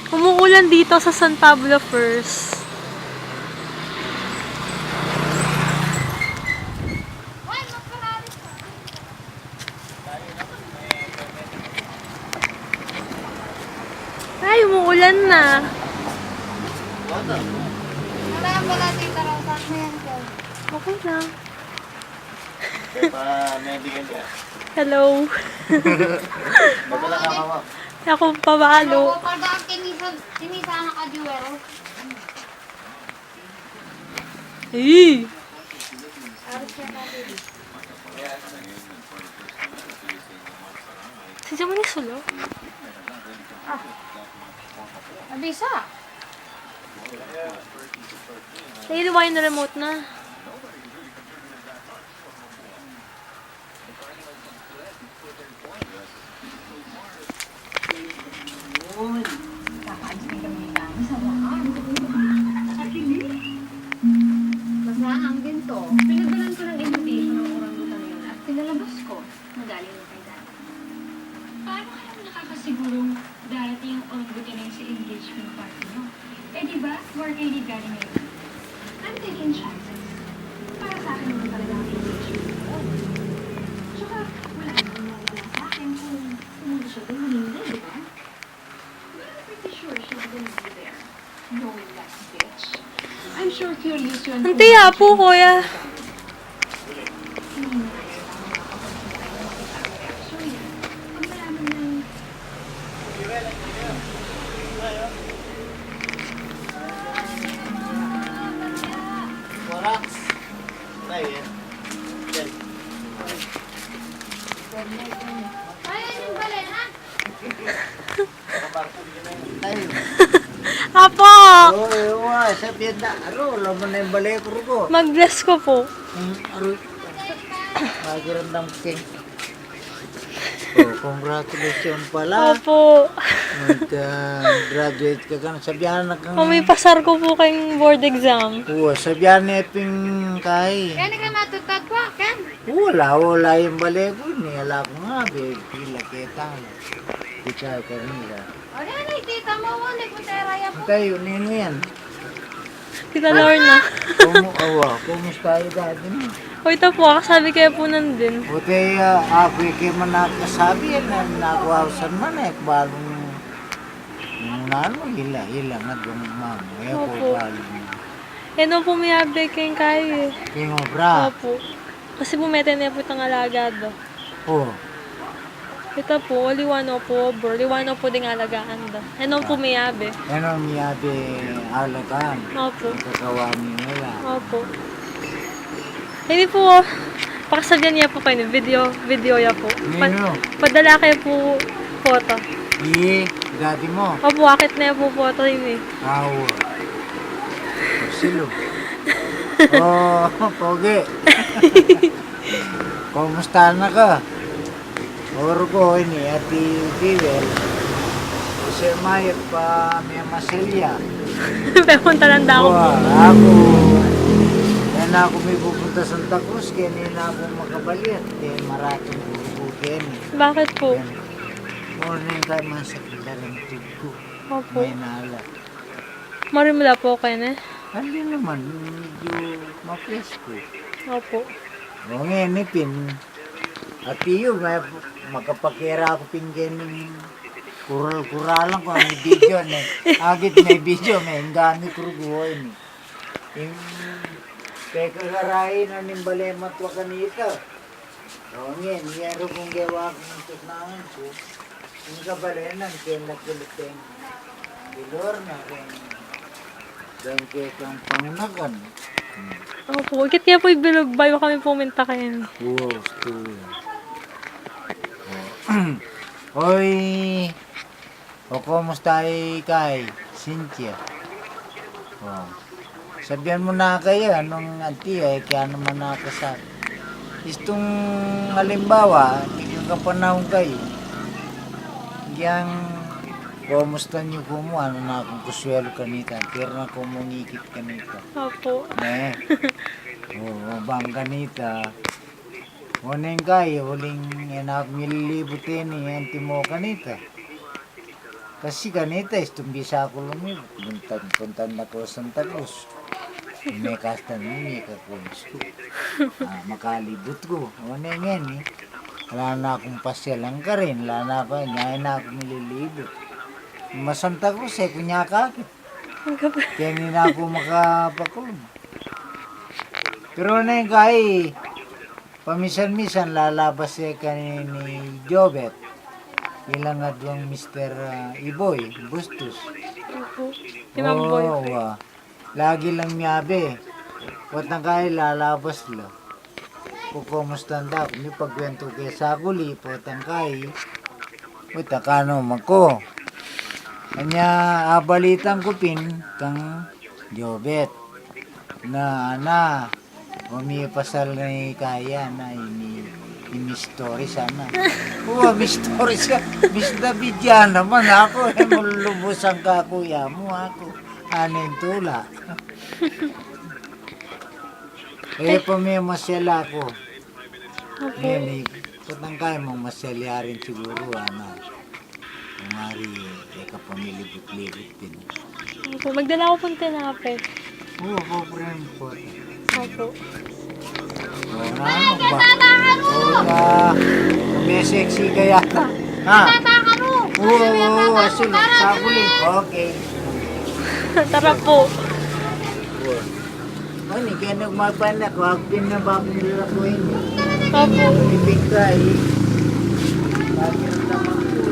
Umuulan dito sa San Pablo First. Ay, umuulan na. Wala yan pala tita Rosa. Ano yan ko? Okay lang. Medical ka. Hello. Madala ka mama. Ako pabalo. Ako pala kinisa na ka-duero. Eh. Si Jamani Sulo? Abisa. Naiiwain na remote na. Basta ang ginto. Pinagalan ko ng invitation ng orangutan yun at pinalabas ko na galing na kay Dad. Paano kayo nakakasigurong darating ang orangutan na yun sa engagement party nyo? Eh di ba, work ID galing ngayon. I'm taking chances. Para sa akin naman talaga ang engagement ko. Tsaka, wala naman nawala sa akin kung hindi siya din hindi, di ba? But I'm pretty sure she's gonna be there. Knowing that bitch. I'm sure curious yun. Ang tiya po, kuya. Wala. Ay, yan. Ayun yung balena. Ay. Apo! Oo, sa pienda. Aro, laman na yung balay ko rugo. Mag-bless ko po. Aro. Magirandang king. Oh, congratulations pala. Opo. Mag-graduate ka ka. Sabihan na kang... May pasar ko po kayong board exam. Oo, sabihan na ping kay. Kaya ka matutad ko, Ken. Wala yung balay ko. Niyala ko nga, pila kita. Ikaw kanila. O yan eh, tita mo, ulit mo tayo raya po. Tayo, nino yan. Tita Lorna. Kumusta yung dati mo? O ito po, kasabi kayo po nandun. Buti ako yung man nakasabi yan na nakuhawasan man eh. Balong yung nano, hila nga doon mamo. Kaya po Opo. balong. Yan po may update kayong kayo eh. King of Bra. Opo. Kasi bumete na po itong alagado. Oh, Ito po, liwano po, bro. Liwano po ding alagaan do. Yan po may abe. yan ang miyabi alagaan. Opo. Kakawani nila. Opo. Hindi po, pakasabyan niya po kayo, video ya po. Nino? Padala kayo po photo. Iye, dati mo. Opo, akit na po photo yun eh. Awo. Silo. Oh, pogi. Kumusta na ka? Oro ko ini ati Tivel. Kasi mayat pa may masilya. Pepunta lang daw po. Ako. Yan ako may pupunta sa Santa Cruz. Kaya na ako makabaliat. Kaya maratong bubukin. Bakit po? Morning kay masakit na rin ko. Opo. May nala. Marimula po kayo na. Hindi naman. Medyo mapresko. Opo. O ngayon, ipin. At iyo, may makapakira ako pinggan ng kural-kuralan ko ang video na. Agit may video, may hanggamit ko ruguin. Yung kaya kagarahin na nimbalay matwa kanita. O ngayon, yan kong gawa ko ng tutnangan ko. Yung kabalenan, kaya nagkulitin. Ilor na rin. Dan kaya kang pangunagan. Opo. Ikit kaya po ibilog bayo kami pumunta kayo. Wow, stool. Hoy, o kumusta kay Cynthia? Oh. Sabihan mo na kayo, anong auntie kaya naman nakasabi. Istong halimbawa, ikapanahon kayo. Yang kumusta niyo po mo, ano na akong kuswelo kanita, pero na kumungikit kanita. Opo. Ne. Oo, bang kanita. Uning kayo, huling enak mililibutin ni anti mo kanita. Kasi ganito, tumbisa ako lumibot. Puntan na ko sa Santa Cruz. May kastan mo, may kakulis ko. Makalibot ko. O na yan eh. Wala na akong pasyalan ka rin. Wala na ako, ngayon na ako nililibot. Masanta Cruz eh, kunyakakit. Kaya hindi na ako makapakulong. Pero na yung kaya pamisan-misan lalabas siya ni Jobet. Ilang nga doon Mr. Iboy, Bustos. Opo. Si Ma'am Boy. Lagi lang miyabe. Wat na kaya lalabas lo. Kukumusta na ako. May pagkwento kaya sa guli, potang kaya. Wat na kano mako. Kanya abalitan ko pin kang Jobet. Na umipasal ni kaya na ini story sana. Oo, may story siya. Miss David yan naman ako. Mululubusan ka kuya mo ako. Anin tula. May masyala ako. Ngayon, patang kaya mong masyala rin siguro, Kumari, kapamilibot-libot din. Opo, magdala ko pong tinapay. Oo, po-friend po. Opo. May sexy ka yata. Ha? Oo, asul. Sabuling. Okay. Tara po. Ano, kaya nagmapanak. Huwag din na ba akong lalakuin. Opo. Ibig ka eh. Bakit naman ko.